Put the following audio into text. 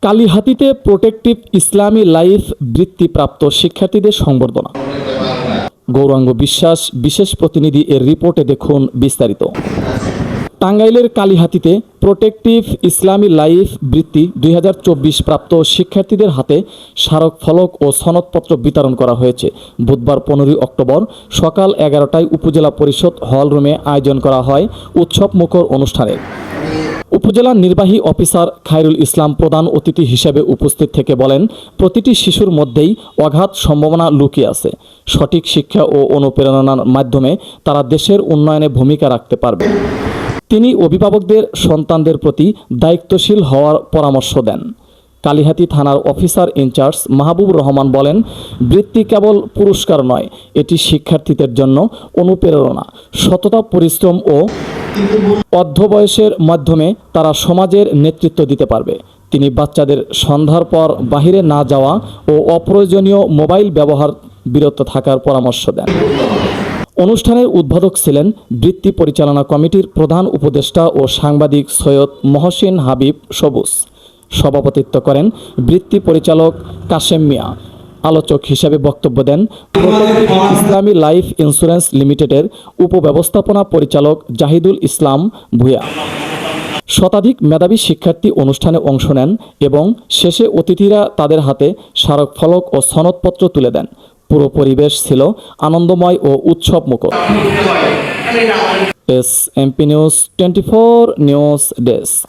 কালিহাতীতে protective ইসলামী life বৃত্তিপ্রাপ্ত শিক্ষার্থীদের সংবর্ধনা। গৌরাঙ্গ বিশ্বাস বিশেষ প্রতিনিধি এর রিপোর্টে দেখুন বিস্তারিত। টাঙ্গাইলের কালিহাতীতে প্রোটেক্টিভ ইসলামী লাইফ বৃত্তি 2024 প্রাপ্ত শিক্ষার্থীদের হাতে স্মারক ফলক ও সনদপত্র বিতরণ করা হয়েছে। বুধবার 15 অক্টোবর সকাল 11টায় উপজেলা পরিষদ হল রুমে আয়োজন করা হয় উৎসব মুখর অনুষ্ঠানের। উপজেলা নির্বাহী অফিসার খায়রুল ইসলাম প্রধান অতিথি হিসেবে উপস্থিত থেকে বলেন, প্রতিটি শিশুর মধ্যেই অগাধ সম্ভাবনা লুকিয়ে আছে। সঠিক শিক্ষা ও অনুপ্রেরণার মাধ্যমে তারা দেশের উন্নয়নে ভূমিকা রাখতে পারবে। তিনি অভিভাবকদের সন্তানদের প্রতি দায়িত্বশীল হওয়ার পরামর্শ দেন। কালিহাতী থানার অফিসার ইনচার্জ মাহবুব রহমান বলেন, বৃত্তি কেবল পুরস্কার নয়, এটি শিক্ষার্থীদের জন্য অনুপ্রেরণা, সততা, পরিশ্রম ও অধ্যবসায়ের মাধ্যমে তারা সমাজের নেতৃত্ব দিতে পারবে। তিনি বাচ্চাদের সন্ধ্যার পর বাহিরে না যাওয়া ও অপ্রয়োজনীয় মোবাইল ব্যবহার বিরত থাকার পরামর্শ দেন। অনুষ্ঠানের উদ্বোধক ছিলেন বৃত্তি পরিচালনা কমিটির প্রধান উপদেষ্টা ও সাংবাদিক সৈয়দ মহসিন হাবিব সবুজ। সভাপতিত্ব করেন বৃত্তি পরিচালক কাশেম মিয়া। আলোচক হিসেবে বক্তব্য দেন ইসলামী লাইফ ইন্স্যুরেন্স লিমিটেডের উপব্যবস্থাপনা পরিচালক জাহিদুল ইসলাম ভূঁইয়া। শতাধিক মেধাবী শিক্ষার্থী অনুষ্ঠানে অংশ নেন এবং শেষে অতিথিরা তাদের হাতে স্মারক ফলক ও সনদপত্র তুলে দেন। পুরো পরিবেশ ছিল আনন্দময় ও উৎসবমুখর। SMP news 24 news desk.